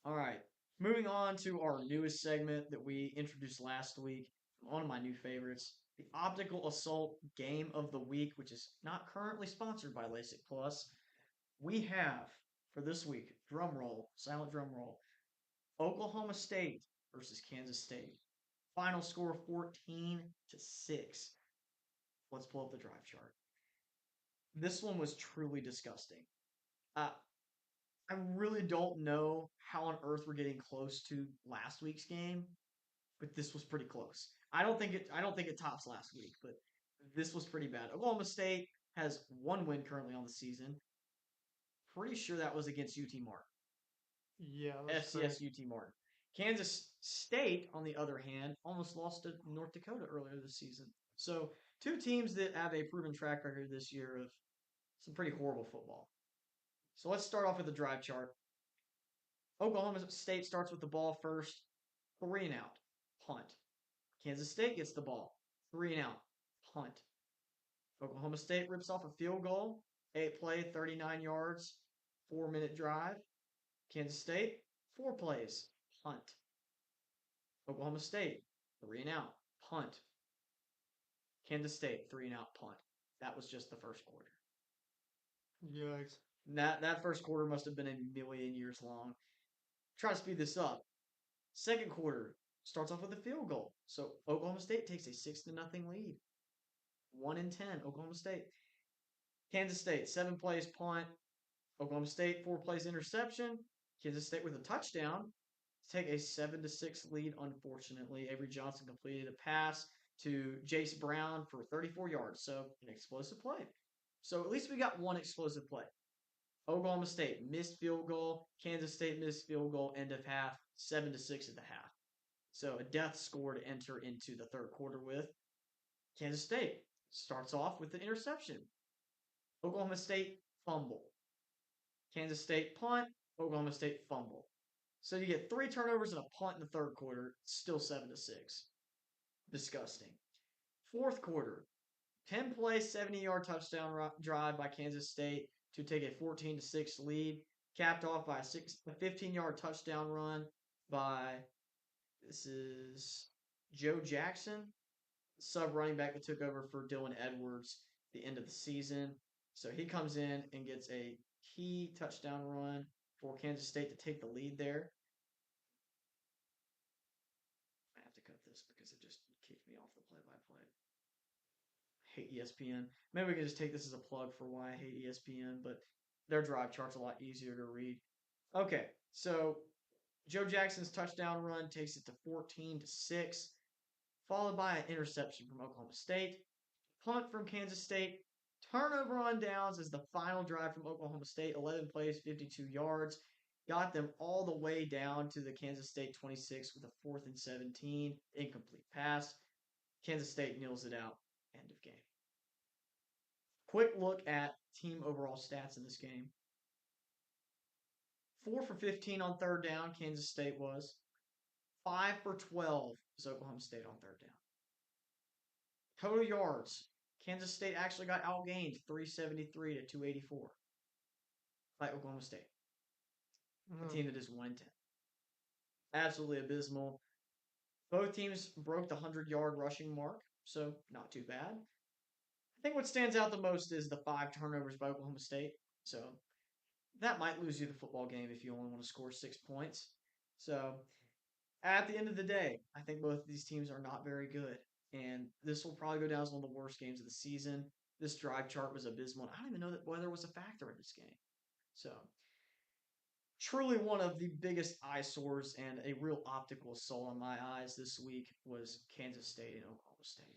All right. Moving on to our newest segment that we introduced last week. One of my new favorites, the Optical Assault Game of the Week, which is not currently sponsored by LASIK Plus. We have for this week, drum roll, silent drum roll, Oklahoma State versus Kansas State. Final score 14-6. Let's pull up the drive chart. This one was truly disgusting. Uh, I really don't know how on earth we're getting close to last week's game, but this was pretty close. I don't think it tops last week, but this was pretty bad. Oklahoma State has one win currently on the season. Pretty sure that was against UT Martin. Yeah, that's FCS correct. UT Martin. Kansas State, on the other hand, almost lost to North Dakota earlier this season. So, two teams that have a proven track record this year of some pretty horrible football. So, let's start off with the drive chart. Oklahoma State starts with the ball first, 3 and out, punt. Kansas State gets the ball, 3 and out, punt. Oklahoma State rips off a field goal, 8 play, 39 yards, 4 minute drive. Kansas State, 4 plays, punt. Oklahoma State, 3 and out, punt. Kansas State, 3 and out, punt. That was just the first quarter. Yikes. That first quarter must have been a million years long. Try to speed this up. Second quarter starts off with a field goal. So Oklahoma State takes a 6-0 lead. 1-10, Oklahoma State. Kansas State, 7 plays, punt. Oklahoma State, 4 plays, interception. Kansas State with a touchdown to take a 7-6 lead. Unfortunately, Avery Johnson completed a pass to Jace Brown for 34 yards. So an explosive play. So at least we got one explosive play. Oklahoma State missed field goal. Kansas State missed field goal. End of half. 7-6 at the half. So a death score to enter into the third quarter with. Kansas State starts off with the interception. Oklahoma State fumble. Kansas State punt. Oklahoma State fumble. So you get 3 turnovers and a punt in the third quarter. Still 7-6. Disgusting. Fourth quarter. 10 play, 70-yard touchdown drive by Kansas State to take a 14-6 lead, capped off by a 15-yard touchdown run by this is Joe Jackson, sub running back that took over for Dylan Edwards at the end of the season. So he comes in and gets a key touchdown run for Kansas State to take the lead there. I have to cut this because it just kicked me off the play-by-play. Hate ESPN. Maybe we can just take this as a plug for why I hate ESPN, but their drive chart's a lot easier to read. Okay, so Joe Jackson's touchdown run takes it to 14-6, followed by an interception from Oklahoma State, punt from Kansas State, turnover on downs is the final drive from Oklahoma State, 11 plays, 52 yards. Got them all the way down to the Kansas State 26 with a 4th and 17, incomplete pass. Kansas State kneels it out. End of game. Quick look at team overall stats in this game. 4 for 15 on third down, Kansas State was. 5 for 12 was Oklahoma State on third down. Total yards, Kansas State actually got outgained 373 to 284 by Oklahoma State, a Mm. team that is 1-10. Absolutely abysmal. Both teams broke the 100-yard rushing mark, so not too bad. I think what stands out the most is the 5 turnovers by Oklahoma State. So that might lose you the football game if you only want to score 6 points. So at the end of the day, I think both of these teams are not very good. And this will probably go down as one of the worst games of the season. This drive chart was abysmal. I don't even know that weather was a factor in this game. So truly one of the biggest eyesores and a real optical assault on my eyes this week was Kansas State and Oklahoma State.